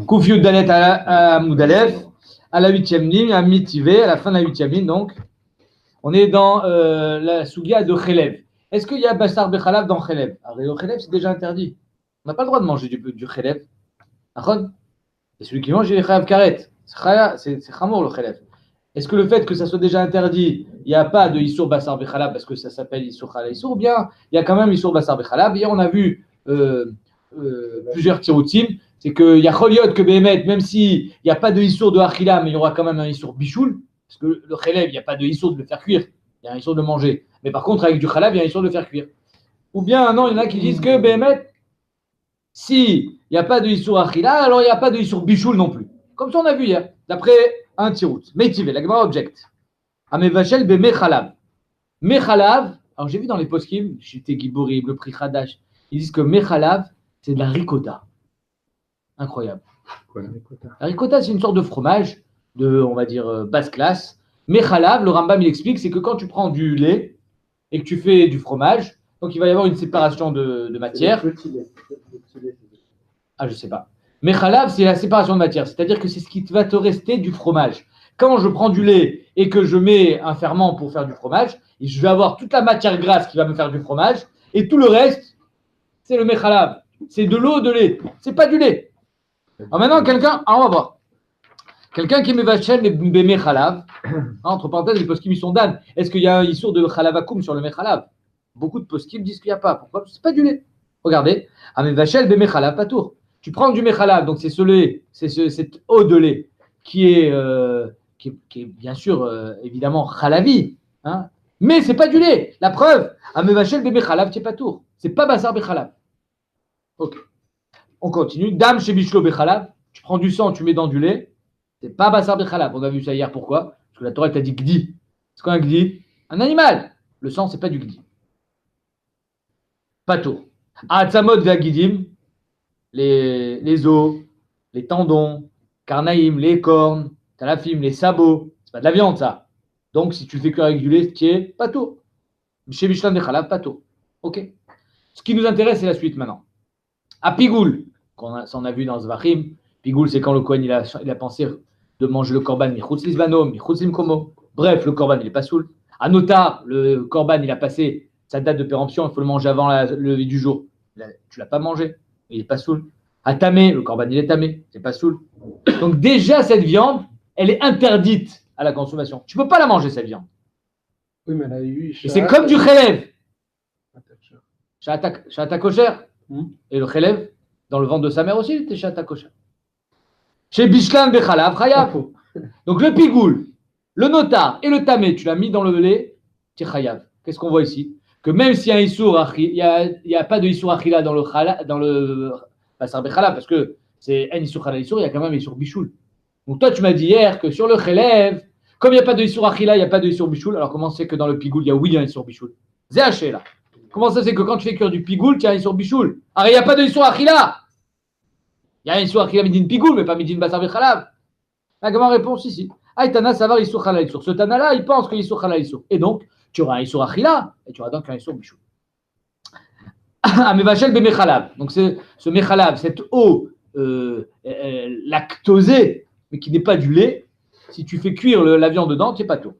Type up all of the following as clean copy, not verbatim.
Kouf Yud Dalet à Moudalef, à la 8e ligne, à Mitivé, à la fin de la 8e ligne, donc. On est dans la Sougia de Khelev. Est-ce qu'il y a Bashar Bechalav dans Khelev? Alors, le Khelev, c'est déjà interdit. On n'a pas le droit de manger du Khelev. Et celui qui mange, il est Khalev Karet. C'est Khamour le Khelev. Est-ce que le fait que ça soit déjà interdit, il n'y a pas de Issour Bashar Bechalav parce que ça s'appelle Issour Khala Issour, ou bien il y a quand même Issour Bashar Bechalav? Hier, on a vu plusieurs tiroutim. C'est qu'il y a Choliot que Béhémet, même s'il n'y a pas de Issour de Achila, mais il y aura quand même un Issour Bichoul. Parce que le Khelev, il n'y a pas de Issour de le faire cuire. Il y a un Issour de manger. Mais par contre, avec du Khalav, il y a un Issour de le faire cuire. Ou bien, non, il y en a qui disent que Béhémet, si il n'y a pas de Issour Achila, alors il n'y a pas de Issour Bichoul non plus. Comme ça, on a vu hier, d'après un tirout. Meitivé, la Gemara objecte. Amevachel be Mechalav. Mechalav, alors j'ai vu dans les poskim, j'étais Giborim, le prix Khadash, ils disent que Mechalav, c'est de la ricotta. Incroyable. Quoi, la ricotta? La ricotta, c'est une sorte de fromage de, on va dire, basse classe. Mechalav, le Rambam, il explique, c'est que quand tu prends du lait et que tu fais du fromage, donc il va y avoir une séparation de matière. Ah, je sais pas. Mechalav, c'est la séparation de matière, c'est-à-dire que c'est ce qui va te rester du fromage. Quand je prends du lait et que je mets un ferment pour faire du fromage, je vais avoir toute la matière grasse qui va me faire du fromage, et tout le reste, c'est le mechalav. C'est de l'eau, de lait. C'est pas du lait. Alors maintenant, quelqu'un, on va voir. Quelqu'un qui met vachel et mechalav, entre parenthèses, les poskim sont dan. Est-ce qu'il y a un issour de chalavakoum sur le mechalav? Beaucoup de poskim disent qu'il n'y a pas. Pourquoi? Parce que c'est pas du lait. Regardez. Amé vachel be mechalav, pas tour. Tu prends du mechalav, donc c'est ce lait, cette eau de lait qui est bien sûr évidemment chalavi, hein, mais c'est pas du lait. La preuve, Amé vachel be mechalav, c'est pas tour. C'est pas basar bechalav. Ok. On continue. Dame chez Bishlo Bechalav, tu prends du sang, tu mets dans du lait, c'est pas Bassar Bechalav. On a vu ça hier, pourquoi? Parce que la Torah t'a dit Gdi. C'est quoi un Gdi? Un animal. Le sang, c'est pas du Gdi. Pas tout. Atzamot Vagidim, les os, les tendons, Karnaïm, les cornes, Talafim, les sabots, c'est pas de la viande ça. Donc si tu le fais cuire avec du lait, tu es pas tout. Chez Bishlam Bechalav, pas tout. Ok. Ce qui nous intéresse, c'est la suite maintenant. À Pigoul, qu'on a vu dans Zvachim, Pigoul, c'est quand le Kohen il a pensé de manger le korban michutz lisbano, michutz limkomo. Bref, le korban il n'est pas saoul. À Notar, le korban il a passé sa date de péremption, il faut le manger avant le lever du jour. Tu l'as pas mangé, il n'est pas saoul. À Tamé, le korban il est tamé, c'est pas saoul. Donc déjà cette viande, elle est interdite à la consommation. Tu peux pas la manger cette viande. Oui, mais elle a eu. Et c'est comme du chelev. Shata kosher. Et le chelev, dans le ventre de sa mère aussi, il était shata kosher. Chez Bishlam Bechalav, Chayav. Donc le pigoul, le notar et le tamé, tu l'as mis dans le lait, tu es chayav. Qu'est-ce qu'on voit ici? Que même s'il y a un issour, il n'y a pas de issour achila dans le basar Bechalav, parce que c'est un issour chala issour, il y a quand même un issour bichoul. Donc toi, tu m'as dit hier que sur le chelev, comme il n'y a pas de issour achila, il n'y a pas de issour bichoul, alors comment c'est que dans le pigoul, il y a un issour bichoul? C'est haché là. Comment ça c'est que quand tu fais cuire du pigoul, tu as un issour bichoul? Alors il n'y a pas de issour achila. Il y a un issour achila midin pigoul, mais pas midin basar Bechalav. La gamme réponse ici. Aïtana savar issour chala issour. Ce tana là, il pense que issour chala issour. Et donc, tu auras un issour achila, et tu auras donc un issour bichoul. Amevachel be mechalav. Donc ce mechalav, cette eau lactosée, mais qui n'est pas du lait, si tu fais cuire la viande dedans, tu n'es pas tout.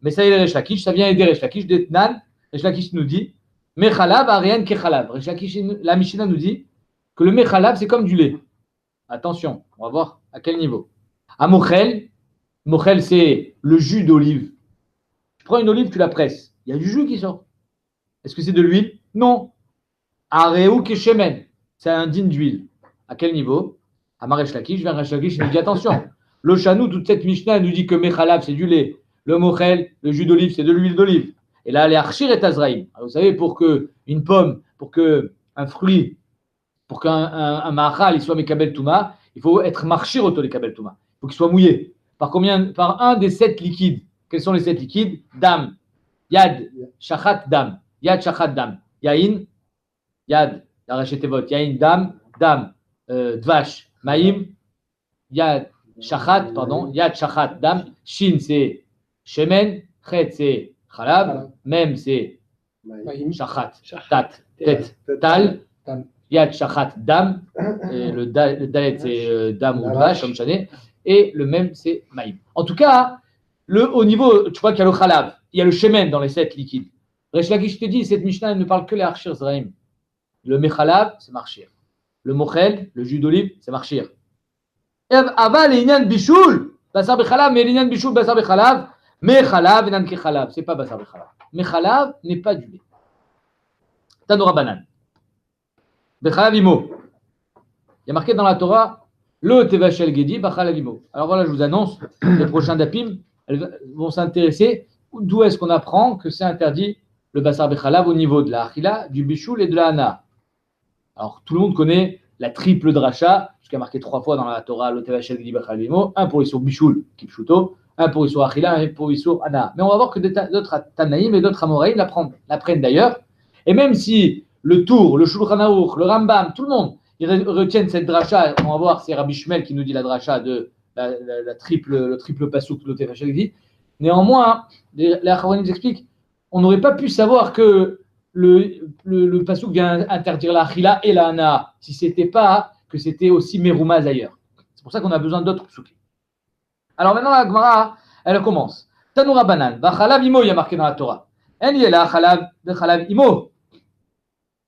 Mais ça y est, Resh Lakish, ça vient aider Resh Lakish. D'Etnan, Resh Lakish nous dit mechalav arian kechalav. Resh Lakish, la Mishnah nous dit que le mechalav, c'est comme du lait. Attention, on va voir à quel niveau. À mochel, c'est le jus d'olive. Tu prends une olive, tu la presses. Il y a du jus qui sort. Est-ce que c'est de l'huile? Non. Areu keshemen, c'est un digne d'huile. À quel niveau? À Resh Lakish, vers Resh Lakish, il nous dit attention. Le chanou, toute cette Mishnah nous dit que mechalav, c'est du lait. Le mochel, le jus d'olive, c'est de l'huile d'olive. Et là, les archir et azraïm. Vous savez, pour qu'une pomme, pour qu'un fruit, pour qu'un mahal soit mekabel touma, il faut être marchir auto mekabel touma. Il faut qu'il soit mouillé. Par un des 7 liquides. Quels sont les 7 liquides? Dam, yad, shachat, dam. Yad, shachat, dam. Yain, yad, yarachetevot. Yain, dam, dvash, maïm, yad, shachat, yad, shachat, dam. Shin, c'est shemen. Chet, c'est chalab. Mem, c'est shachat, tat, tet, tal. Yad Shachat Dam, et le Dalet c'est Dam ou Dvash, comme Chané, et le même c'est Maïm. En tout cas, au niveau, tu vois qu'il y a le Khalav, il y a le Shemen dans les 7 liquides. Resh Lakish te dit, cette Mishnah elle ne parle que les Arshir Zraim. Le Mechalav, c'est Marchir. Le Mochel, le jus d'olive, c'est Marchir. Aval et Inyan Bishul, Basar Bechalav, mais l'Inyan Bishul, Basar Bechalav, Mechalav, Inan Kechalav, c'est pas Basar Bechalav. Mechalav n'est pas du lait. Tanoura Banan. Bechalav Imo. Il y a marqué dans la Torah, le Tevachel Gedi, Bechalav Imo. Alors voilà, je vous annonce, les prochains Dapim elles vont s'intéresser d'où est-ce qu'on apprend que c'est interdit le Basar Bechalav au niveau de la Achila, du Bishul et de la Hana. Alors tout le monde connaît la triple dracha, ce qui a marqué 3 fois dans la Torah, le Tevachel Gedi, Bechalav Imo, un pour Issour Bishul, Kipshuto, un pour Issour Achila, un pour Issour Hana. Mais on va voir que d'autres Tanaïm et d'autres Amoraïm l'apprennent d'ailleurs. Et même si le Tour, le Shulchan Aruch, le Rambam, tout le monde, ils retiennent cette dracha, on va voir, c'est Rabbi Shmuel qui nous dit la dracha de le triple pasouk, le Tevachel Gedi. Néanmoins, les Acharonim nous expliquent, on n'aurait pas pu savoir que le pasouk vient interdire la Achila et la Hana, si ce n'était pas que c'était aussi Meroumaz ailleurs. C'est pour ça qu'on a besoin d'autres psukim. Alors maintenant, la Gemara, elle commence. Tanoura Banan, Bachalav Imo, il y a marqué dans la Torah. En yela Chalav Imo.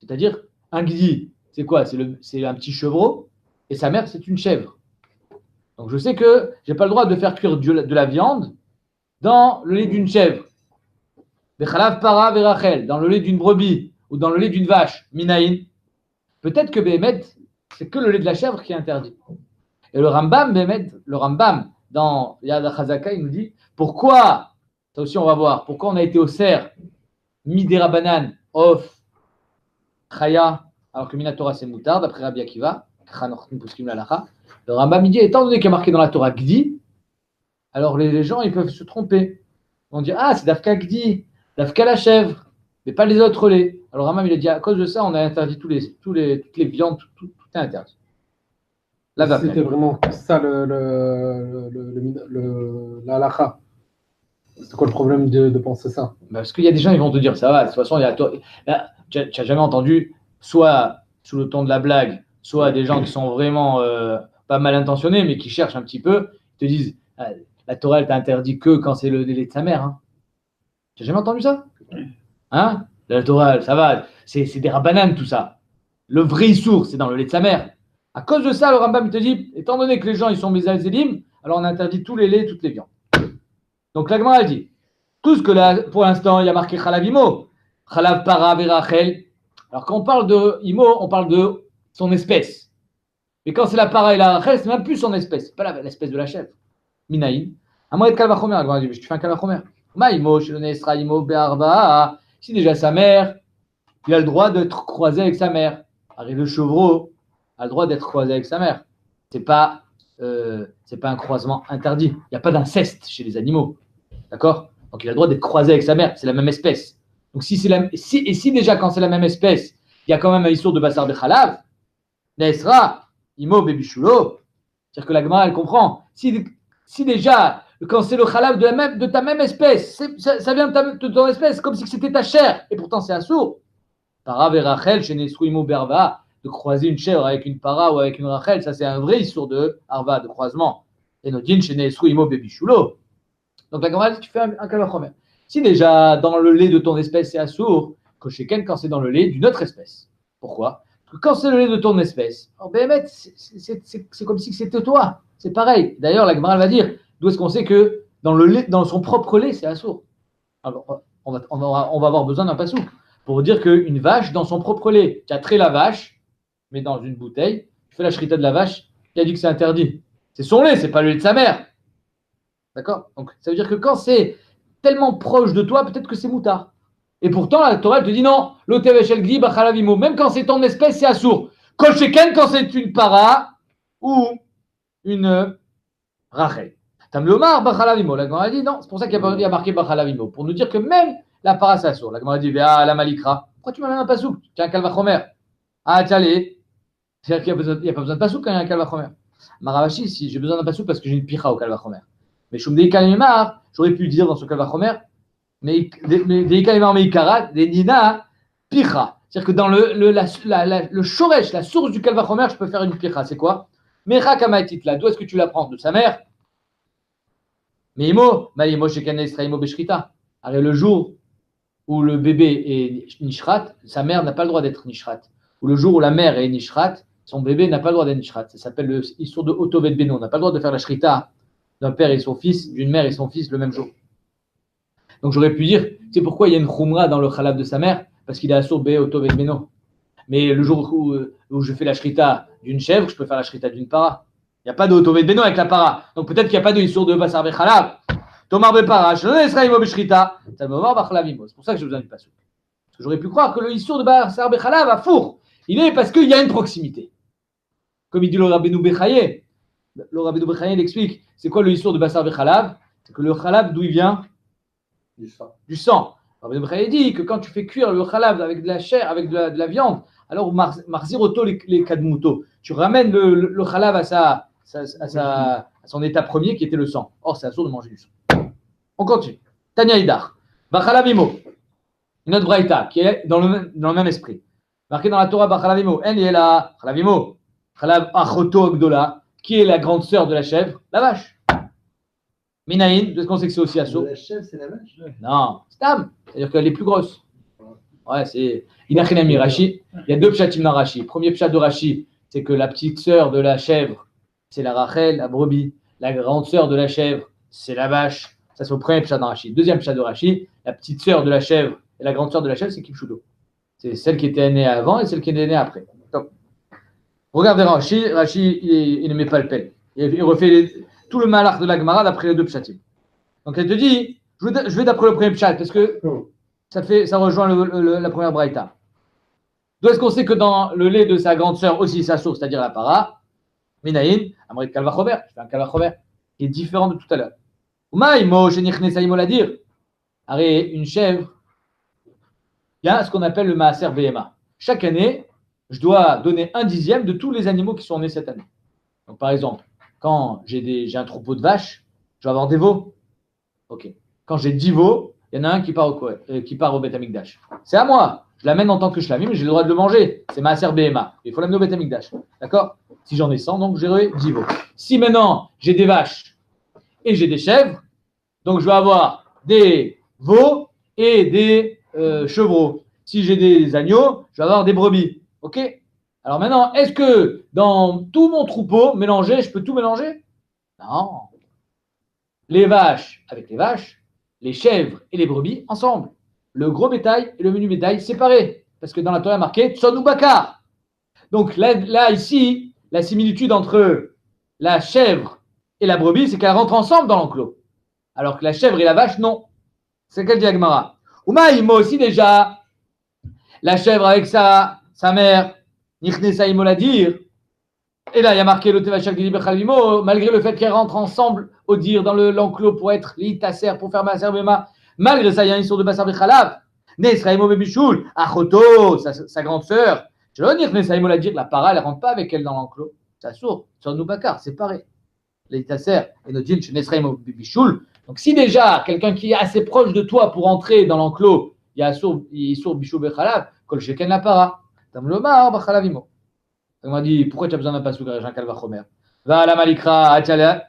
C'est-à-dire, un gdi, c'est quoi? C'est un petit chevreau, et sa mère, c'est une chèvre. Donc je sais que je n'ai pas le droit de faire cuire de la viande dans le lait d'une chèvre. Bechalav para verachel, dans le lait d'une brebis ou dans le lait d'une vache, minaïn. Peut-être que Béhémet, c'est que le lait de la chèvre qui est interdit. Et le Rambam, Béhémet, le Rambam, dans Yad HaChazaka, il nous dit pourquoi, ça aussi on va voir, pourquoi on a été au cerf, midera banan, of, chaya, alors que Minatora c'est moutard, d'après Rabbi Akiva, le Rambam il dit, étant donné qu'il y a marqué dans la Torah Gdi, alors les gens ils peuvent se tromper. On dit, ah c'est Dafka Gdi, Dafka la chèvre, mais pas les autres laits. Alors Rambam il a dit, à cause de ça, on a interdit toutes les viandes, tout est interdit. C'était vraiment ça la halakha. C'est quoi le problème de penser ça? Parce qu'il y a des gens, ils vont te dire, ça va, de toute façon, tu n'as jamais entendu, soit sous le ton de la blague, soit des gens qui sont vraiment pas mal intentionnés, mais qui cherchent un petit peu, ils te disent, ah, la Torah, elle t'a interdit que quand c'est le lait de sa mère. Hein. Tu n'as jamais entendu ça? Hein? La Torah, ça va, c'est des rabbanan, tout ça. Le vrai issour, c'est dans le lait de sa mère. À cause de ça, le Rambam, il te dit, étant donné que les gens, ils sont Mezal Zélim, alors on interdit tous les laits, toutes les viandes. Donc la Gemara, elle dit, tout ce que là, pour l'instant, il y a marqué Chalav Imo, Chalav Para Verachel. Alors quand on parle de Imo, on parle de son espèce. Mais quand c'est la Para et la Rachel, c'est même plus son espèce, c'est pas l'espèce de la chèvre. Minaïm. Amoed Kalvachomer, la Gemara dit, je te fais un Kalvachomer. Ma Imo, Shelone Esra Imo Be'arba. Si déjà sa mère, il a le droit d'être croisé avec sa mère. Arrive le chevreau a le droit d'être croisé avec sa mère. C'est pas un croisement interdit. Il n'y a pas d'inceste chez les animaux. D'accord? Donc il a le droit d'être croisé avec sa mère. C'est la même espèce. Donc si déjà quand c'est la même espèce, il y a quand même un histoire de Basar Bechalav, Nesra, Imo Bebishulo. C'est-à-dire que la Gemara, elle comprend. Si déjà, quand c'est le Chalav de ta même espèce, ça vient de ton espèce, comme si c'était ta chair, et pourtant c'est assourd. Para Verachel, chez Nesru Imo Berva, de croiser une chèvre avec une para ou avec une rachel, ça c'est un vrai issour de arva, de croisement. Et Nodin chez Nesru Imo Bebishulo. Donc la Gemara dit, tu fais un Kalvachomer. Si déjà dans le lait de ton espèce c'est assourd, Kosheken quand c'est dans le lait d'une autre espèce. Pourquoi? Parce que quand c'est le lait de ton espèce, en Béhémet, c'est comme si c'était toi. C'est pareil. D'ailleurs, la Gemara va dire, d'où est-ce qu'on sait que dans son propre lait, c'est assourd. Alors, on va avoir besoin d'un passouk pour dire qu'une vache dans son propre lait, tu as trait la vache, mais dans une bouteille, tu fais la shrita de la vache, qui a dit que c'est interdit. C'est son lait, c'est pas le lait de sa mère. D'accord? Donc, ça veut dire que quand c'est tellement proche de toi, peut-être que c'est moutard. Et pourtant, la Torah te dit non, l'oteveshel gdi bachalavimo, même quand c'est ton espèce, c'est assourd. Kolcheken quand c'est une para ou une rachel. Tamlomar bachalavimo. La Gemara dit non, c'est pour ça qu'il y a marqué bachalavimo, pour nous dire que même la para, c'est assourd. La Gemara dit ah, la malikra. Pourquoi tu m'as même un pasouk? Tu as un kalvachomer. Ah, tiens, c'est-à-dire qu'il n'y a pas besoin de pasouk quand il y a un kalvachomer. Maravashi, si j'ai besoin d'un pasouk parce que j'ai une pira au kalvachomer. Mais Shumdei Kalimar, j'aurais pu dire dans ce kalvachomer, mais des Kalimar Meikarat, des Nina, Picha. C'est-à-dire que dans le shoresh, la source du kalvachomer, je peux faire une pira. C'est quoi? Mecha kamaitit là. D'où est-ce que tu l'apprends? De sa mère. Meimo, maimo shekane israimo beshrita. Alors le jour où le bébé est nishrat, sa mère n'a pas le droit d'être nishrat. Ou le jour où la mère est nishrat, son bébé n'a pas le droit d'être nishrat. Ça s'appelle le issour de otovet beno. On n'a pas le droit de faire la shrita d'un père et son fils, d'une mère et son fils le même jour. Donc j'aurais pu dire, c'est pourquoi il y a une khumra dans le khalab de sa mère, parce qu'il est assour be otovet beno. Mais le jour où je fais la shrita d'une chèvre, je peux faire la shrita d'une para. Il n'y a pas de otovet beno avec la para. Donc peut-être qu'il n'y a pas de issour de basar bechalab. Tomar bepara, shlono esraimo beshrita, ça me va bachlavimo. C'est pour ça que j'ai besoin du pasuk. Parce que j'aurais pu croire que le issour de basar bechalab a four. Il est parce qu'il y a une proximité. Comme il dit le Rabbeinu Bechaye. Le Rabbeinu Bechaye l'explique. C'est quoi le issour de basar bechalab? C'est que le khalab, d'où il vient? Du sang. Rabbeinu Bechaye dit que quand tu fais cuire le khalab avec de la chair, avec de la viande, alors marziroto les kadmuto. Tu ramènes le khalab à son état premier qui était le sang. Or, c'est assour de manger du sang. On continue. Tanya Idar. Bachalavimo. Une autre braïta qui est dans le même esprit. Marqué dans la Torah, Bachalavimo. Elle est là. Bachalavimo. Chalav achoto agdola. Qui est la grande sœur de la chèvre? La vache. Minaïn. Est-ce qu'on sait que c'est aussi assaut? La chèvre, c'est la vache? Non. Stam. C'est-à-dire qu'elle est plus grosse. Ouais, c'est. Inachinami Rashi. Il y a deux pshatim dans Rashi. Premier pshat de Rashi, c'est que la petite sœur de la chèvre, c'est la Rachel, la brebis. La grande sœur de la chèvre, c'est la vache. Ça, c'est au premier pshat dans Rashi. Deuxième pshat de Rashi, la petite sœur de la chèvre et la grande sœur de la chèvre, c'est Kipshudo. C'est celle qui était née avant et celle qui est née après. Donc, regardez Rashi. Rashi, il ne met pas le pelle. Il refait tout le malach de la Gemara d'après les deux pshatim. Donc, elle te dit, je vais d'après le premier pshat parce que ça rejoint la première braïta. D'où est-ce qu'on sait que dans le lait de sa grande sœur aussi, sa source, c'est-à-dire la para, Minaïn, Amrit Kalvachomer, je fais un Kalvachomer, qui est différent de tout à l'heure. Une chèvre, il y a ce qu'on appelle le maaser BMA. Chaque année, je dois donner 1/10 de tous les animaux qui sont nés cette année. Donc, par exemple, quand j'ai un troupeau de vaches, je vais avoir des veaux. Ok. Quand j'ai 10 veaux, il y en a un qui part au Beth Amikdash. C'est à moi. Je l'amène en tant que shlamim, mais j'ai le droit de le manger. C'est maaser BMA. Il faut l'amener au Beth Amikdash. D'accord? Si j'en ai 100, donc j'aurai 10 veaux. Si maintenant j'ai des vaches et j'ai des chèvres, donc je vais avoir des veaux et des chevreaux. Si j'ai des agneaux, je vais avoir des brebis. Ok? Alors maintenant, est-ce que dans tout mon troupeau mélangé, je peux tout mélanger? Non. Les vaches avec les vaches, les chèvres et les brebis ensemble. Le gros bétail et le menu bétail séparés. Parce que dans la Torah, il y a marqué Tson ou Bakar. Donc là, ici, la similitude entre la chèvre et la brebis, c'est qu'elles rentrent ensemble dans l'enclos. Alors que la chèvre et la vache, non. C'est qu'elle dit Agmara. Oumaïmo aussi déjà, la chèvre avec sa mère, Nichnesa Imo la dire. Et là, il y a marqué le Tevachak Dili Bechalvimo, malgré le fait qu'elles rentrent ensemble au dire dans l'enclos pour être l'itaser, pour faire Maaser Bema. Malgré ça, il y a un histoire de Basar Bechalav. Nesra Imo Bebichoul, Achoto, sa grande sœur. Je veux dire, Nichnesa Imo la dire, la para, elle ne rentre pas avec elle dans l'enclos. Ça sourd, sur Noubakar, séparé. L'itaser et nos djinns chez Nesra Imo Bebichoul. Donc, si déjà, quelqu'un qui est assez proche de toi pour entrer dans l'enclos, il y a sourd Bichou Bechalav, Kol Sheken la para. Tam Lomar Bachalavimo. On m'a dit, pourquoi tu as besoin d'un pasuk avec un kalvachomer? Va à la malikra, atiale,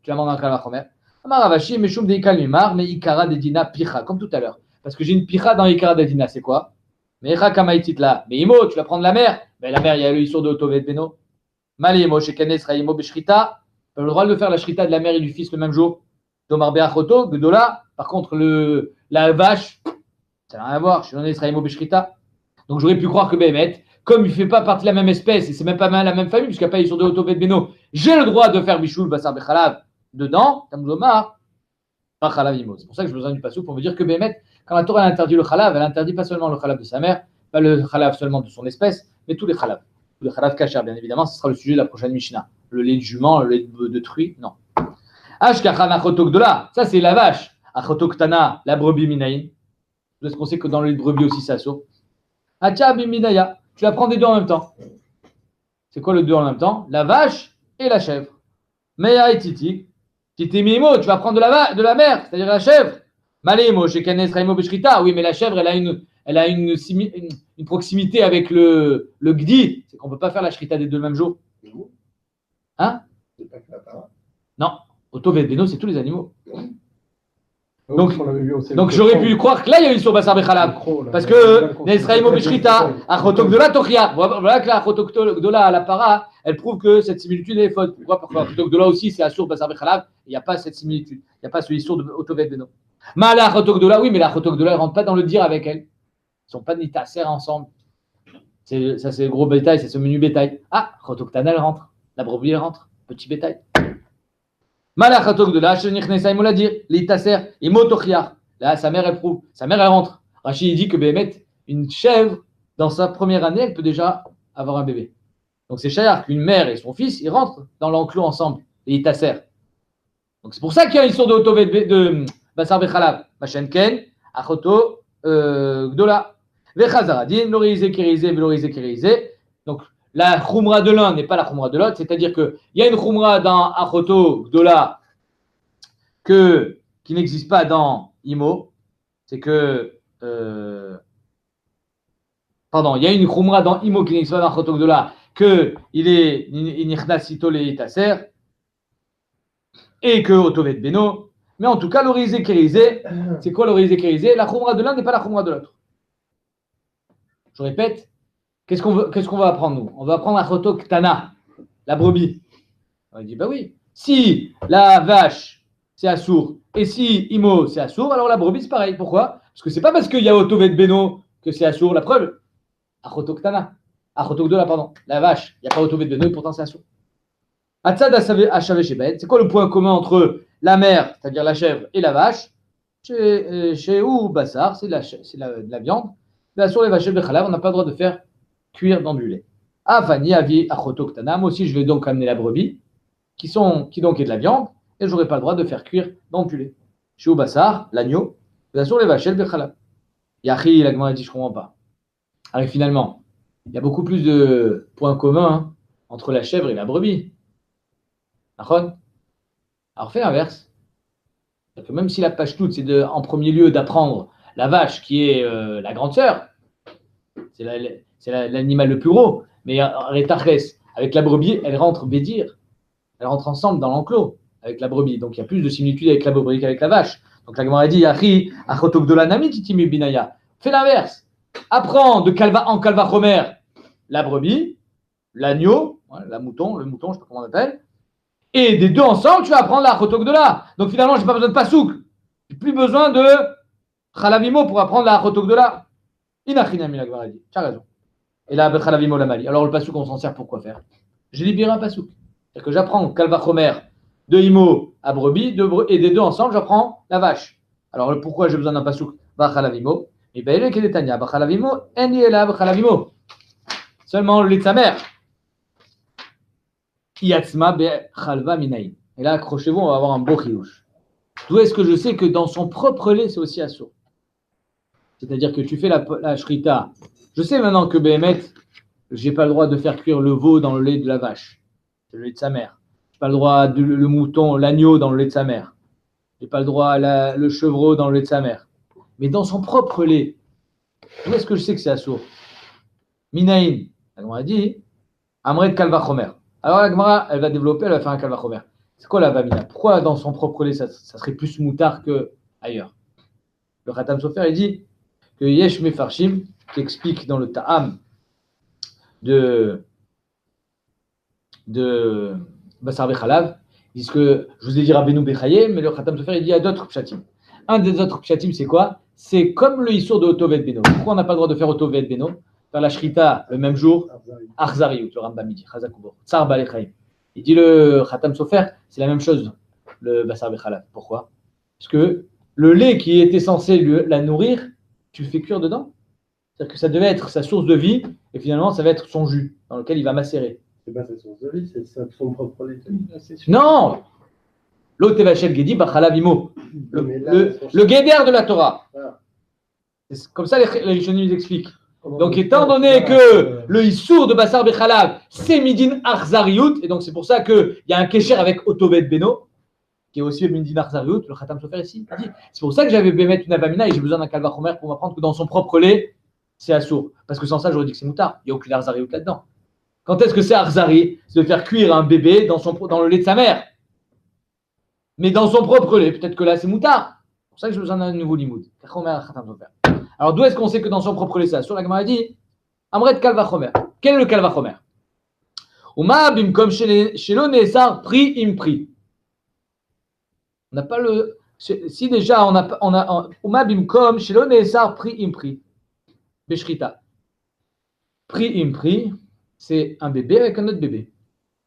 tu demandes un kalvachomer. Amaravashi, meshum de ikal mimar, mais ikara de dina picha, comme tout à l'heure. Parce que j'ai une picha dans ikara de dina, c'est quoi? Mecha kamaitit là. Mais imo, tu vas prendre la mer. Mais la mer, il y a le issour de otovet beno. Malimo, shekane sraimo beshrita. Tu as le droit de faire la shrita de la mère et du fils le même jour. Tomar beachoto, gdola. Par contre, la vache, ça n'a rien à voir. Shekane sraimo beshrita. Donc j'aurais pu croire que Béhémet, comme il ne fait pas partie de la même espèce et c'est même pas la même famille, puisqu'il n'y a pas ils sont de Otovet Beno, j'ai le droit de faire Bichoul Bassar Bechalav dedans, Tamzomar, pas Chalavimo. C'est pour ça que j'ai besoin du passou pour me dire que Béhémet, quand la Torah interdit le Chalav, elle interdit pas seulement le Chalav de sa mère, pas le Chalav seulement de son espèce, mais tous les Chalav. Tous les Chalav Kacher, bien évidemment, ce sera le sujet de la prochaine Mishnah. Le lait de jument, le lait de truie, non. Ashkachana Chotokdola, ça c'est la vache. Achotoktana, la brebis minaïn. Est-ce qu'on sait que dans le lait de brebis aussi ça saute? Acha bimidaya, tu apprends des deux en même temps. C'est quoi le deux en même temps? La vache et la chèvre. Meya et titi. Titi mimo, tu vas prendre de la mère, c'est-à-dire la chèvre. Malimo, chez Kenes Raimo Beshrita. Oui, mais la chèvre, elle a elle a une proximité avec le Gdi, c'est qu'on ne peut pas faire la Shrita des deux le même jour. Hein? C'est pas que la para. Non, Otovet Beno, c'est tous les animaux. Ah oui, Donc, parce qu'on l'avait vu aussi avec Donc le j'aurais croc. pu croire que là il y a une sur Bassar Bechalab. Le croc, là. Parce Ouais, que ouais, Nesraïmo Beshrita, Achotok de la Tochia. Voilà que la Achotok de la para, elle prouve que cette similitude est faute. Pourquoi? Parce que Achotok de la aussi, c'est Assur Bassar Bechalab. Il n'y a pas cette similitude. Il n'y a pas ce histoire de Otovet Beno. Mais la Achotok de la, oui, mais la Achotok de la, elle ne rentre pas dans le dire avec elle. Ils ne sont pas ni tasser ensemble. Ça, c'est le gros bétail, c'est ce menu bétail. Ah, Achotok Tana, elle rentre. La brebis, elle rentre. Petit bétail. Malachatok de la, Shenichnesaïm, on l'a dit, les tasser, et Motochiar. Là, sa mère, elle prouve. Sa mère, elle rentre. Rachid, il dit que Béhémet, une chèvre, dans sa première année, elle peut déjà avoir un bébé. Donc, c'est Shayar qu'une mère et son fils, ils rentrent dans l'enclos ensemble. Et ils tassèrent. Donc, c'est pour ça qu'il y a une histoire de Bassar Bechalab. Machenken, Achoto, Gdola. Vechazaradin, Lorisé, Kérisé, Velorisé, Kérisé. Donc, la Khumra de l'un n'est pas la Khumra de l'autre. C'est-à-dire qu'il y a une Khumra dans Achoto, Gdola, qui n'existe pas dans Imo, c'est que il y a une khumra dans Imo qui n'existe pas dans Chotok de là, que il est Nichnas Itole Tasser et que Otovet Beno. Mais en tout cas, l'orisé kérisé, c'est quoi l'orisé kérisé? La khumra de l'un n'est pas la khumra de l'autre. Je répète, qu'est-ce qu'on va apprendre nous? On va apprendre à Chotok Tana, la brebis. On dit bah oui, si la vache c'est Assour. Et si Imo, c'est Assour, alors la brebis, c'est pareil. Pourquoi? Parce que c'est pas parce qu'il y a Otovet Beno que c'est Assour. La preuve, Achotoktana. Achotokdola, pardon. La vache, il n'y a pas Otovet Beno et pourtant c'est Assour. Atzad Achavé Shebet, c'est quoi le point commun entre la mère, c'est-à-dire la chèvre, et la vache? Chez ou Bassar, c'est de la viande. Mais Assour les vaches Bechalav, on n'a pas le droit de faire cuire dans du lait. Avani, Avi, Achotoktana. Moi aussi, je vais donc amener la brebis, qui donc est de la viande. Et je n'aurai pas le droit de faire cuire dans du lait. Chez Oubassar, l'agneau, bien sûr les vaches, le Bechalab. Yachi, la Gemara dit, je ne comprends pas. Alors finalement, il y a beaucoup plus de points communs entre la chèvre et la brebis. D'accord? Alors fais l'inverse. Que même si la page toute, c'est en premier lieu d'apprendre la vache qui est la grande sœur, c'est l'animal le plus gros, mais avec la brebis, elle rentre bédir. Elle rentre ensemble dans l'enclos avec la brebis. Donc il y a plus de similitude avec la brebis qu'avec la vache. Donc la Gemara dit Achi, Achotok de la Nami, Titimi Binaya. Fais l'inverse. Apprends en Kalva Chomer la brebis, l'agneau, le mouton, je ne sais pas comment on appelle. Et des deux ensemble, tu vas apprendre la Achotok de la. Donc finalement, je n'ai pas besoin de Pasouk. Je n'ai plus besoin de Chalavimo pour apprendre la Achotok de la. Inachinami, la Gemara dit. Tu as raison. Et là, Chalavimo la Mali. Alors le Pasouk, on s'en sert pour quoi faire? J'ai libéré un Pasouk. C'est-à-dire que j'apprends Kalva Chomer de Imo à brebis, et des deux ensemble, j'apprends la vache. Alors pourquoi j'ai besoin d'un pasouk? Bachalavimo. Et bien, il est Kedetania. Bachalavimo, en yela Bachalavimo. Seulement le lait de sa mère. Iatzma bechalva minaï. Et là, accrochez-vous, on va avoir un beau chiouche. D'où est-ce que je sais que dans son propre lait, c'est aussi assourd? C'est-à-dire que tu fais la shrita. Je sais maintenant que Béhémet, je n'ai pas le droit de faire cuire le veau dans le lait de la vache. C'est le lait de sa mère. Pas le droit le mouton, l'agneau dans le lait de sa mère. J'ai pas le droit le chevreau dans le lait de sa mère. Mais dans son propre lait, où est-ce que je sais que c'est assourd? Minaïn, la Gemara dit, Amret Kalva Chomer. Alors la Gemara, elle va développer, elle va faire un Kalva Chomer. C'est quoi la Vamina? Pourquoi dans son propre lait, ça serait plus moutard qu'ailleurs? Le Khatam Sofer, il dit que Yesh Mefarshim, qui explique dans le Ta'am de Bassar Bechalav, ils disent que, je vous ai dit Rabbeinu Bechaye, mais le Khatam Sofer, il dit il y a d'autres pshatim. Un des autres pshatim, c'est quoi? C'est comme le Issour de Otovet Beno. Pourquoi on n'a pas le droit de faire Otovet Beno? Faire la Shrita le même jour? Arzariut, le Rambam dit, Chazakubor, Tsar Balechaim. Il dit le Khatam Sofer, c'est la même chose, le Bassar Bechalav. Pourquoi? Parce que le lait qui était censé la nourrir, tu le fais cuire dedans. C'est-à-dire que ça devait être sa source de vie, et finalement, ça va être son jus, dans lequel il va macérer. C'est pas sa source de vie, c'est son propre lait. Non! L'Otevachel Gedi Bachalavimo. Le Guéder de la Torah. Ah. C'est comme ça les Rishonim expliquent. Donc, étant donné que le Issour de Bassar Bechalav, c'est Midin Arzariut, et donc c'est pour ça qu'il y a un Kesher avec Otovet Beno, qui est aussi une dinar zariout, le Khatam Sofer ici. Il dit, c'est pour ça que j'avais mettre une avamina et j'ai besoin d'un kalvachomer pour m'apprendre que dans son propre lait, c'est assour. Parce que sans ça, j'aurais dit que c'est moutard. Il n'y a aucune arzariout là-dedans. Quand est-ce que c'est arzari? C'est de faire cuire un bébé dans le lait de sa mère. Mais dans son propre lait, peut-être que là, c'est moutard. C'est pour ça que j'ai besoin d'un nouveau limoud. Alors, d'où est-ce qu'on sait que dans son propre lait, c'est assour? La Gemara dit, Amret kalvachomer. Quel est le kalvachomer? Uma bimkom shelo neesar pri impri. On n'a pas le. Si déjà on a Uma bimkom shelo neesar pri impri. Beshrita. Pri impri, c'est un bébé avec un autre bébé.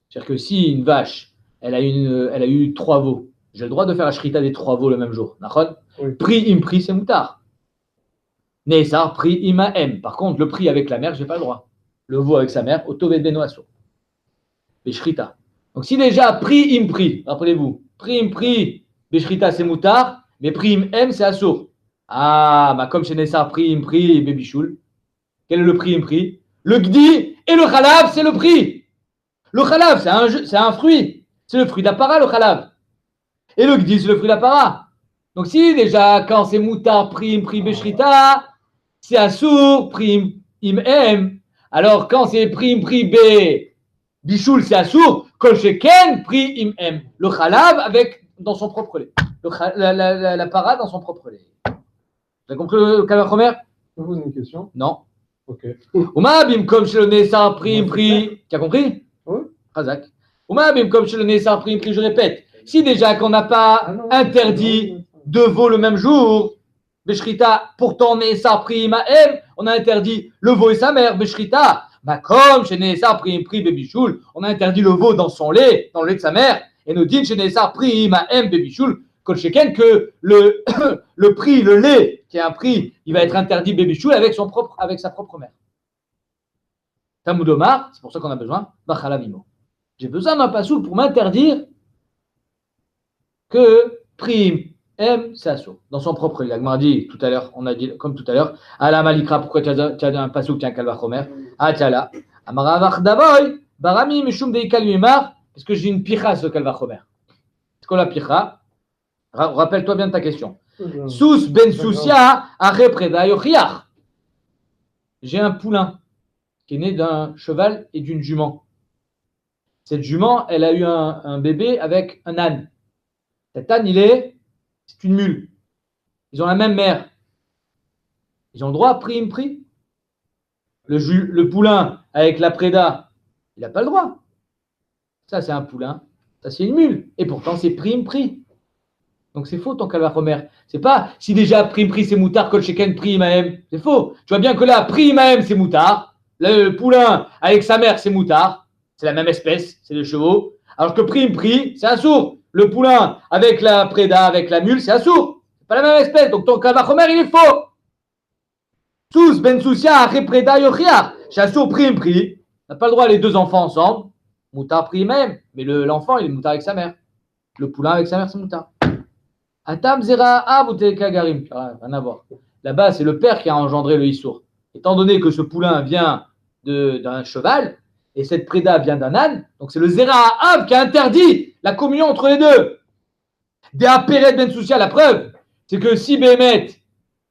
C'est-à-dire que si une vache, elle a eu 3 veaux, j'ai le droit de faire la shrita des 3 veaux le même jour. Oui. Pri impri, c'est moutard. Neesar pri imaem. Par contre, le prix avec la mère, je n'ai pas le droit. Le veau avec sa mère, otovet beno asso. Beshrita. Donc si déjà pri impri, rappelez-vous, pri impri, beshrita c'est moutard, mais pri im c'est assour. Ah, bah comme chez Nessar pri impri, bébichoul. Quel est le pri impri? Le gdi et le chalav, c'est le prix. Le chalav, c'est un fruit. C'est le fruit d'apparat, le chalav. Et le gdi, c'est le fruit d'apparat. Donc si déjà, quand c'est moutard, pri impri, beshrita, c'est assour, pri im. Alors quand c'est pri impri, bichoul, c'est assour, kol sheken, pri im. Le chalav dans son propre lait. La para dans son propre lait. Vous avez compris le kalvachomer? Je vous pose une question. Non. Ok. Uma bimkom shelo neesar pri impri. Tu as compris? Oui. Razak. Uma bimkom shelo neesar pri impri, je répète. Si déjà qu'on n'a pas interdit 2 veaux le même jour, Beshrita, pourtant neesar pri imaem, on a interdit le veau et sa mère, Beshrita. Comme chez Neesar pri impri bébichoul, on a interdit le veau dans son lait, dans le lait de sa mère, et nous dit chez Neesar pri imaem bébichoul, kol sheken que le prix, le lait, qui est un prix, il va être interdit bébichoul avec sa propre mère. Tamoudomar, c'est pour ça qu'on a besoin d'achalavimo. J'ai besoin d'un pasoul pour m'interdire que pri im c'est assour dans son propre lait. L'Agmar dit tout à l'heure, on a dit comme tout à l'heure, ala malikra, pourquoi tu as un pasoul qui a un kalvachomer? Ah, tiens là. Amaravach daboy, barami mishum deikal mimar, parce que j'ai une picha ce kalvachomer. C'est quoi la picha? Rappelle-toi bien de ta question. Sous ben soucia, arre preda yochiach. J'ai un poulain qui est né d'un cheval et d'une jument. Cette jument, elle a eu un bébé avec un âne. Cet âne, c'est une mule. Ils ont la même mère. Ils ont le droit à pri impri. Le poulain avec la préda, il n'a pas le droit. Ça, c'est un poulain. Ça, c'est une mule. Et pourtant, c'est pri impri. Donc, c'est faux ton kalvachomer. C'est pas si déjà pri impri, c'est moutard, kol sheken pri imaem. C'est faux. Tu vois bien que là, pri imaem, c'est moutard. Le poulain avec sa mère, c'est moutard. C'est la même espèce, c'est des chevaux. Alors que pri impri, c'est assour. Le poulain avec la préda, avec la mule, c'est assour. C'est pas la même espèce. Donc, ton kalvachomer, il est faux. Tous, ben soucia, arre preda yochiach. Chassou, pri impri. On n'a pas le droit, les 2 enfants ensemble. Moutard, pri même. Mais l'enfant, il est moutard avec sa mère. Le poulain avec sa mère, c'est moutard. Atam zera aboutelka garim. Rien à voir. Là-bas, c'est le père qui a engendré le issour. Étant donné que ce poulain vient d'un cheval et cette préda vient d'un âne, donc c'est le zera ab qui a interdit la communion entre les deux. Des apéret ben soucia, la preuve, c'est que si Béhémet,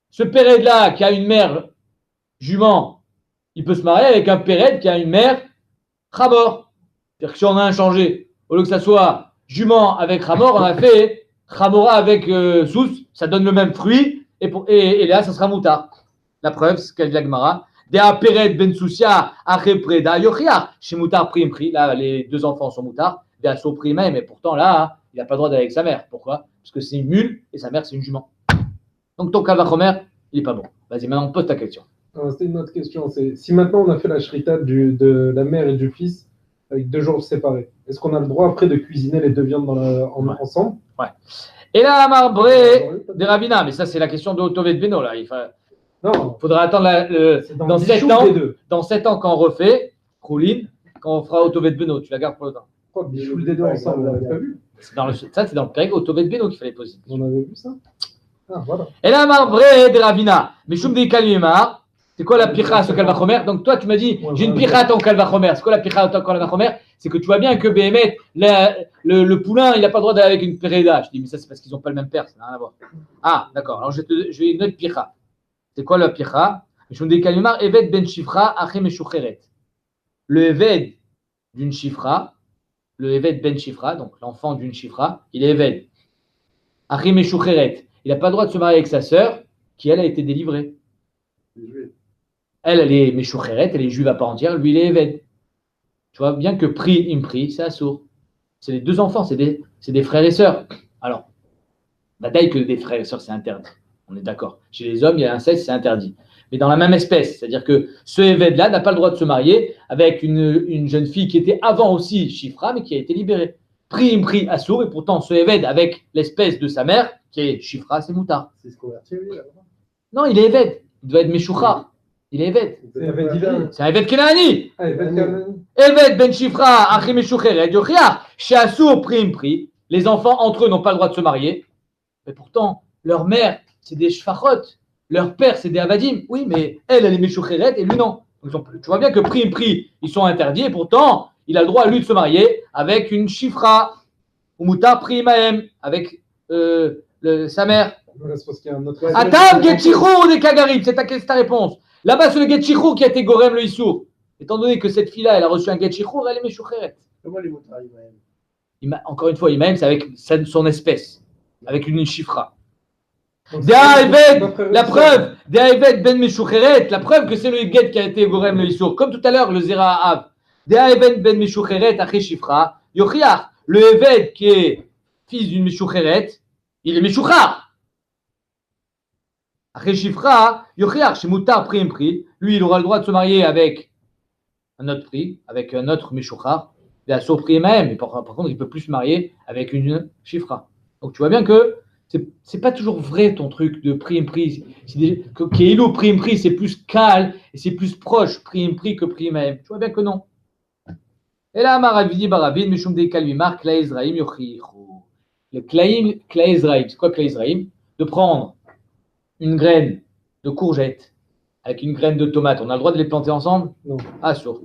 ce péred-là qui a une mère jument, il peut se marier avec un péred qui a une mère chabor. C'est-à-dire que si on a un changé, au lieu que ça soit jument avec chabor, on a fait chabora avec sous, ça donne le même fruit, et là, ça sera moutard. La preuve, c'est qu'elle dit la Gemara. Dea Pered ben Soucia, Ache Preda Yochiach. Chez Moutard Pri Impri, là, les 2 enfants sont moutards. Dea So Pri mais pourtant, là, il n'a pas le droit d'aller avec sa mère. Pourquoi? Parce que c'est une mule et sa mère, c'est une jument. Donc, ton kalvachomer, il n'est pas bon. Vas-y, maintenant, pose ta question. C'était une autre question. C'est si maintenant on a fait la shrita de la mère et du fils avec 2 jours séparés, est-ce qu'on a le droit après de cuisiner les 2 viandes ensemble? Ouais. Et là, marbré des Ravina, mais ça, c'est la question de Otovet Beno, là. Il faudra attendre dans 7 ans. Dans 7 ans, quand on refait, Roulin, quand on fera Otovet Beno, tu la gardes pour le temps. Pourquoi Bichoul des 2 ensemble, on l'avait pas vu? Ça, c'est dans le Pérec Otovet Beno qu'il fallait poser. On avait vu ça? Ah, voilà. Et là, marbré des Ravina, Mishum de Kalimar, C'est quoi la picha ce kalvachomer? Donc toi tu m'as dit j'ai une picha en kalvachomer. C'est quoi la picha en kalvachomer? C'est que tu vois bien que Béhémet, le poulain, il n'a pas le droit d'aller avec une péréda. Je dis mais ça c'est parce qu'ils n'ont pas le même père, ça n'a rien à voir. Ah d'accord, alors je vais une autre picha. C'est quoi la picha? Evet ben shifra achem meshucheret. Le Eved d'une chifra, le Eved ben chifra, donc l'enfant d'une chifra, il est Eved. Achem meshucheret. Il n'a pas le droit de se marier avec sa sœur qui elle a été délivrée. Elle est Meshucheret, elle est juive à part entière, lui, il est Eved. Tu vois bien que Pri, Impri, c'est Assour. C'est les deux enfants, c'est des frères et sœurs. Alors, bataille que des frères et sœurs, c'est interdit. On est d'accord. Chez les hommes, il y a inceste, c'est interdit. Mais dans la même espèce, c'est-à-dire que ce Eved-là n'a pas le droit de se marier avec une jeune fille qui était avant aussi Shifra, mais qui a été libérée. Pri, Impri, Assour, et pourtant ce Eved avec l'espèce de sa mère, qui est Shifra, c'est Moutar. C'est ce qu'on a reçu, lui, là. Non, il est Eved. Il doit être Meshuchar. Il est Eved. C'est Eved divin. C'est un Eved Kenaani. Ah, Eved Kanani. Eved ben Shifra, Achim Meshucheret, Yochiach, Sheasur Prim Pri. Les enfants entre eux n'ont pas le droit de se marier. Mais pourtant, leur mère, c'est des Shfachot. Leur père, c'est des Avadim. Oui, mais elle est Meshucheret et lui, non. Donc, tu vois bien que Prim Pri, ils sont interdits. Et pourtant, il a le droit, lui, de se marier avec une Shifra, ou Muta Primaem, avec sa mère. Voilà, c'est parce qu'il y a un autre. Atam Getchichou des Kagarim, c'est ta réponse. Là-bas, c'est le Getchichou qui a été Gorem le Issour. Étant donné que cette fille-là, elle a reçu un Getchichou, elle est Meshucheret. Comment les mots arrivent, même? Encore une fois, Imaem, c'est avec son espèce, avec une chifra. Donc, La preuve, De'aeved ben Meshucheret, la preuve que c'est le Get qui a été Gorem le Issour. Comme tout à l'heure, le Zera Av. De'aeved ben Meshucheret, Aché Shifra, Yochiach, le Eved qui est fils d'une Meshucheret, il est Meshuchar. Aché Shifra, Yochiach, chez Moutar Pri Impri, lui, il aura le droit de se marier avec un autre prix, avec un autre Meshuchar. Il a surpris même, mais par contre, il ne peut plus se marier avec une Shifra. Donc tu vois bien que c'est pas toujours vrai ton truc de prime prix. Kéilo prime prix, c'est plus calme et c'est plus proche prime prix que prime même. Tu vois bien que non. Et là, Maravidi Baravid, Mishum de Kalvimar, Kla Ezraïm, Yochichu. Le Kla Ezraïm, c'est quoi Kla Ezraïm? De prendre une graine de courgette avec une graine de tomate. On a le droit de les planter ensemble? Non. Ah, sûr.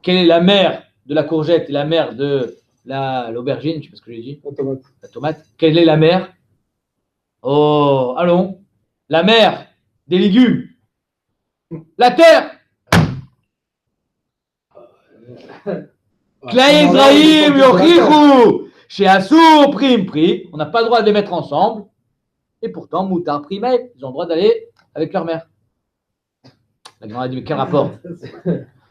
Quelle est la mère de la courgette et la mère de l'aubergine? Je sais pas ce que j'ai dit. La tomate. La tomate. Quelle est la mère? Oh, allons. La mère des légumes. La terre. Kla Ezraïm, Yochichu. Chez Assour, Prim Pri. On n'a pas le droit de les mettre ensemble. Et pourtant, Moutar, Primé, ils ont le droit d'aller avec leur mère. La grand a dit, mais quel rapport?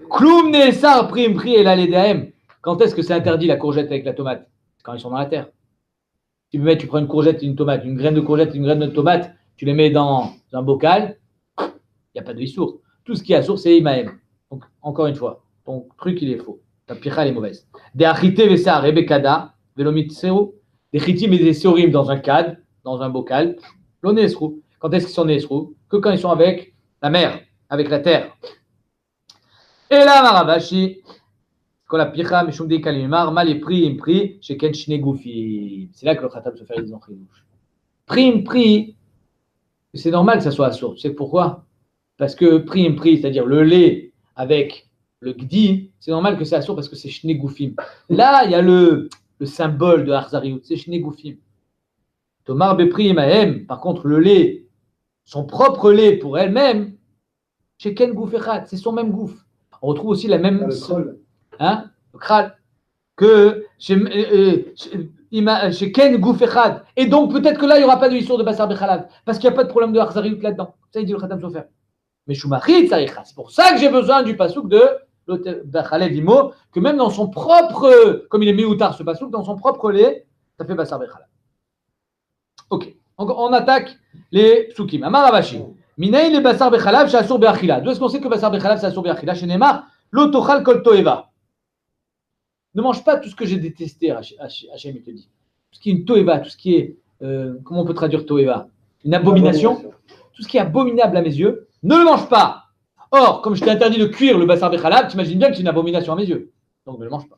Kloum Nessar Prim Pri et l'Alédaem. Quand est-ce que c'est interdit la courgette avec la tomate? C'est quand ils sont dans la terre. Tu prends une courgette et une tomate, une graine de courgette et une graine de tomate, tu les mets dans un bocal, il n'y a pas de issour. Tout ce qui est assour, c'est Imaem. Donc, encore une fois, ton truc, il est faux. Ta picha, elle est mauvaise. Des achite vesa rebekada, velomit sero, des chitim et des seorim dans un cadre, dans un bocal. L'onesrou. Quand est-ce qu'ils sont nesrou? Que quand ils sont avec la mer, avec la terre. Et là, Maravashi, quand la picha, mishum de kalimar, mal et impri, chez ken shne goufi. C'est là que le khatab se fait les enchidouches. Impri, c'est normal que ça soit assourd. Tu sais pourquoi? Parce que impri, c'est-à-dire le lait avec le gdi, c'est normal que c'est assourd parce que c'est shne goufim. Là, il y a le symbole de Harzariut, c'est shne goufim. Tomar bepri mahem, par contre, le lait, son propre lait pour elle-même, chez ken goufechat, c'est son même gouffre. On retrouve aussi la même. Le troll. Hein, le kral, que chez Ken Goufechad. Et donc, peut-être que là, il n'y aura pas de histoire de Bassar Bechalav, parce qu'il n'y a pas de problème de Harzariut là-dedans. Ça, il dit le Khatam Sofer. Mais Shumachit, c'est pour ça que j'ai besoin du pasouk de Bechalev Imo, que même dans son propre, comme il est Méoutar ce pasouk, dans son propre lait, ça fait Bassar Bechalav. Ok, on attaque les psukim. Amar Avashi. Minei le Bassar Bechalav, Shasur Beachila. D'où est-ce qu'on sait que Bassar Bechalav, c'est Asur Beachila? Chez Neymar, L'Otochal Kol Toeva. Ne mange pas tout ce que j'ai détesté, Hachem, il te dit. Tout ce qui est une toeva, tout ce qui est, comment on peut traduire toeva? Une abomination. Tout ce qui est abominable à mes yeux, ne le mange pas. Or, comme je t'ai interdit de cuire le bassar bechalav, tu imagines bien que c'est une abomination à mes yeux. Donc ne le mange pas.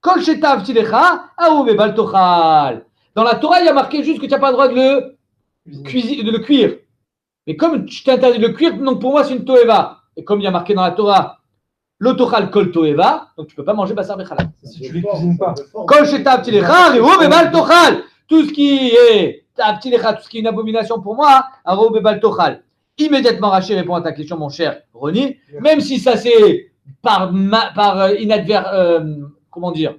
Kol shetav tilecha, aou bebal tochal. Dans la Torah, il y a marqué juste que tu n'as pas le droit de le cuire. Mais comme je t'ai interdit de le cuire, donc pour moi, c'est une toeva. Et comme il y a marqué dans la Torah, l'otochal kol toeva, donc tu ne peux pas manger basar bechalab. Si tu ne les cuisines pas. Kol sheta ptilecha, reo bebal tochal. Tout ce qui est ptilecha, tout ce qui est une abomination pour moi, reo bebal tochal. Immédiatement, Rachid répond à ta question, mon cher Ronnie, même si ça c'est par comment dire,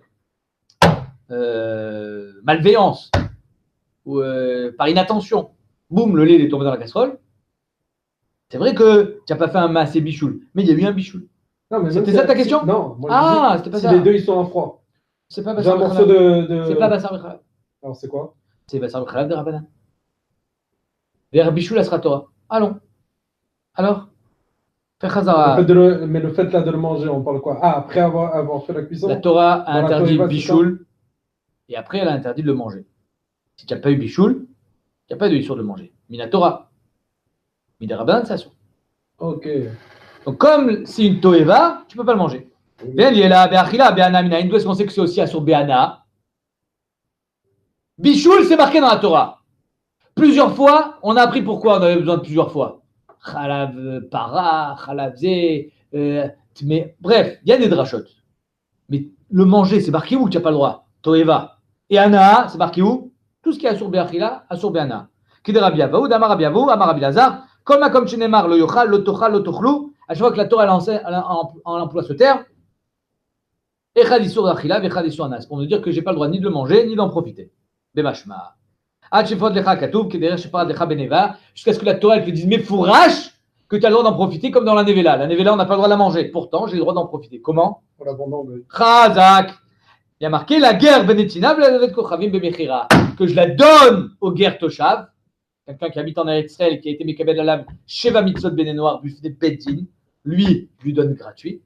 malveillance ou par inattention, boum, le lait est tombé dans la casserole. C'est vrai que tu n'as pas fait un massé bichoul, mais il y a eu un bichoul. C'était ça ta question? Non, moi c'était pas si ça. les deux ils sont en froid. C'est pas J'ai un Bassar morceau de. C'est pas Bassar Bechalab. Alors c'est quoi? C'est Bassar Bechalab de Rabbanan. Vers bichoul Asra Torah. Allons. Alors fais Chazara. Mais le fait là de le manger, on parle quoi? Ah, après avoir fait la cuisson? La Torah a Dans la interdit Toeva, le bichoul et après elle a interdit de le manger. Si tu n'as pas eu bichoul, il n'y a pas de issur de le manger. Mina Torah. Mina Rabbanan, c'est sûr. Ok. Donc, comme c'est une toeva, tu ne peux pas le manger. Bien, il est là, Be'achila, Be'ana, Mina. D'où est-ce qu'on sait que c'est aussi sur Be'ana? Bichoul, c'est marqué dans la Torah. Plusieurs fois, on a appris pourquoi on avait besoin de plusieurs fois. Chalav para, chalav zé. Mais bref, il y a des drachotes. Mais le manger, c'est marqué où tu n'as pas le droit? Toeva. Et Ana, c'est marqué où? Tout ce qui est Asur Be'achila, Asur Be'ana. Kide Rabbi Avaoud, Amar Rabbi Avou, Amar Rabbi Lazar. Comme Shenemar, lo yochal, lo tochal, lo tochlu. À chaque fois que la Torah elle emploie ce terme, Echad Isur d'Achila, Echad Isur Anas, pour nous dire que je n'ai pas le droit ni de le manger, ni d'en profiter. Bemashma. Jusqu'à ce que la Torah elle te dise, mais fourrache, que tu as le droit d'en profiter comme dans la Nevela. La Nevela, on n'a pas le droit de la manger. Pourtant, j'ai le droit d'en profiter. Comment? Pour l'abandon de. Chazak. Il y a marqué la guerre Benetina, que je la donne aux guerres Toshav. Quelqu'un qui habite en Israël, qui a été Mekabel Alam, Sheva Mitzot Benenoir, Buffet Beddin, lui, je lui donne gratuit.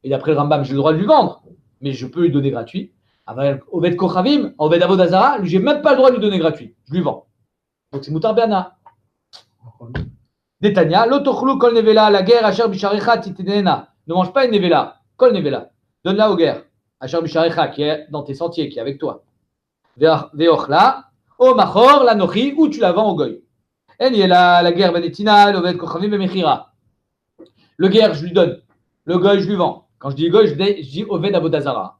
Et d'après le Rambam, j'ai le droit de lui vendre, mais je peux lui donner gratuit. Avec Oved Kochavim, Oved Avodazara, lui, j'ai même pas le droit de lui donner gratuit. Je lui vends. Donc c'est Moutar Beana. Netanya, Lotochlu Kol Nevela, la guerre, Asher Bisharecha Titenena. Ne mange pas une Nevela, Kol Nevela. Donne-la aux guerres. Asher Bisharecha, qui est dans tes sentiers, qui est avec toi. Veochla. O Machor, la Nochi, ou tu la vends au Goy. Elle est la guerre Benetina, l'Oved Kochavim Bemechira. Le guerre, je lui donne. Le Goy, je lui vends. Quand je dis Goy, je dis Oved Avodazara.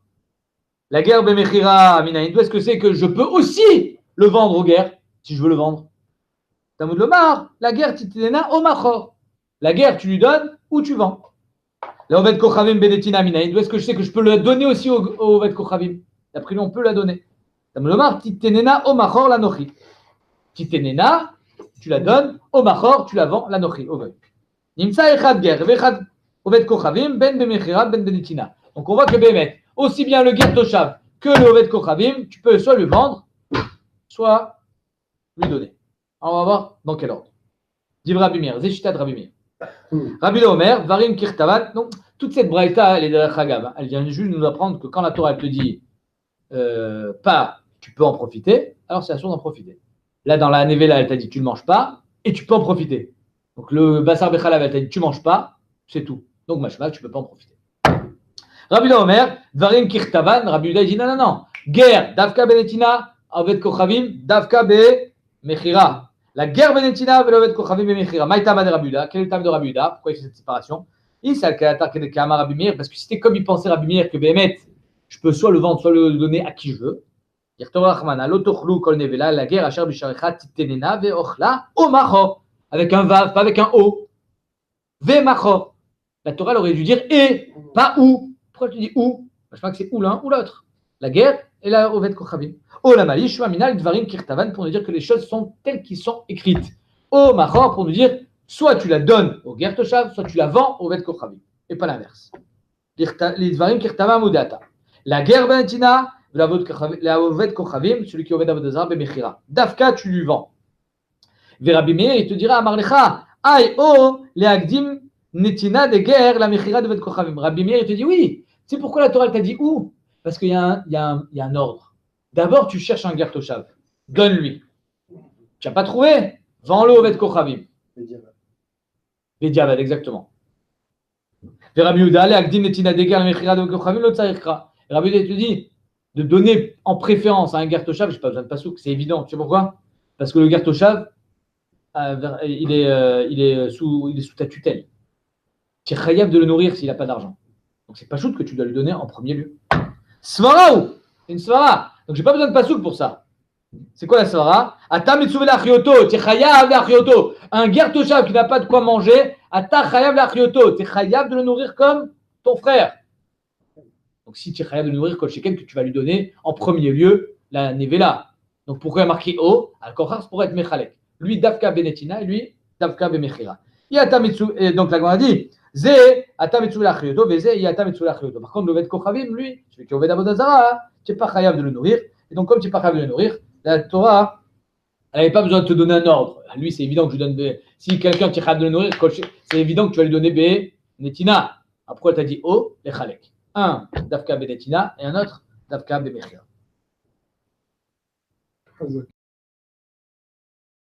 La guerre Bemechira, Minaïn, d'où est-ce que c'est que je peux aussi le vendre aux guerres, si je veux le vendre? Tamoud Lomar, la guerre Titinena, O Machor. La guerre, tu lui donnes ou tu vends. La Oved Kochavim Benetina, Minaïn, d'où est-ce que je sais que je peux le donner aussi au Oved Kochavim? D'après lui, on peut la donner. Titenena omachor la nochi. Titenena, tu la donnes, omachor, tu la vends, la nochi. Nimsa echad ger, vechad oved kochavim, ben bemechira, ben benitina. Donc on voit que Bémet, aussi bien le ger toshav que le oved kochavim, tu peux soit lui vendre, soit lui donner. Alors on va voir dans quel ordre. Div Rabbi Meir, Zeshita de Rabbi Meir. Rabbi Omer, Varim Kirtavan. Donc toute cette braïta, elle est de la Chagam. Elle vient juste nous apprendre que quand la Torah elle te dit pas, tu peux en profiter, alors c'est sûr d'en profiter. Là, dans la Nevela, elle t'a dit tu ne manges pas et tu peux en profiter. Donc le Bassar Bechalav, elle t'a dit tu ne manges pas, c'est tout. Donc machma, tu ne peux pas en profiter. Rabbi Omer, Dvarim Kirtavan, Rabbi Uda dit non. Guerre, Davka Benetina, Aved Kochavim, Davka Be Mechira. La guerre Benetina, Aved Kochavim Be Mechira. Maïtama de Rabbi Uda. Quel est le terme de Rabbi Uda? Pourquoi il fait cette séparation? Il s'est Rabbi Meir, parce que c'était comme il pensait Rabbi Meir que Bémet, je peux soit le vendre, soit le donner à qui je veux. La guerre, Asher Bisharecha Titenena Veochla Omachor. Avec un Vav, pas avec un O. Ve-Machor. La Torah elle aurait dû dire et, pas ou. Pourquoi tu dis ou? Je crois que c'est ou l'un ou l'autre. La guerre et la Oved Kochavim. O la Mali, Shmaminal Dvarim Kirtavan, pour nous dire que les choses sont telles qu'elles sont écrites. O Machor, pour nous dire soit tu la donnes au guerre Toshav, soit tu la vends au Oved Kochavim. Et pas l'inverse. Les Dvarim Kirtavan Mudata. La guerre Benetina, la Oved Kochavim, celui qui Oved Avodazara Bemechira. Dafka, tu lui vends. Rabbi Meir, il te dira Amarlecha, Aïe, oh, les Agdim, Netina de guerre, la Mechira de Oved Kochavim. Rabbi Meir, il te dit oui. C'est pourquoi la Torah t'a dit où? Parce qu'il y a un ordre. D'abord, tu cherches un guerre Toshav. Donne-lui. Tu n'as pas trouvé? Vends-le Oved Kochavim. Bediavad, exactement. Rabbi Yehuda, les Agdim, Netina de guerre, la Mechira de Oved Kochavim, l'autre Tzarikra. Rabbi Yehuda, il te dit de donner en préférence à un guerre Toshav, je n'ai pas besoin de pasouk, c'est évident. Tu sais pourquoi? Parce que le guerre Toshav, il est sous ta tutelle. Tu es chayav de le nourrir s'il n'a pas d'argent. Donc c'est pas choute que tu dois lui donner en premier lieu. Svara ou une svara. Donc j'ai pas besoin de pasouk pour ça. C'est quoi la svara? Ata mitsuve l'achioto, tu es chayav l'achioto. Un guerre toshav qui n'a pas de quoi manger, ata chayav l'achioto, tu es chayav de le nourrir comme ton frère. Donc si tu es chayav de le nourrir comme quelqu'un que tu vas lui donner en premier lieu la nevela. Donc pourquoi il y a marqué o? Al-Kochar, c'est pour être mechalek. Lui, Davka Benetina, et lui, Davka Bemechira. Et donc la Gemara dit, Zé, Atamitsu Lachioto, Vezé, Yatamitsu Lachioto. Par contre, le Ved Kochavim, lui, celui qui est au Ved Abodazara, tu n'es pas chayav de le nourrir. Et donc, comme tu n'es pas chayav de le nourrir, la Torah, elle n'avait pas besoin de te donner un ordre. Lui, c'est évident que je lui donne B. Si quelqu'un qui est chayav de le nourrir, c'est évident que tu vas lui donner B, Netina. Après, elle t'a dit O, les Chalek. Un, Davka Benetina, et un autre, Davka Bemechira.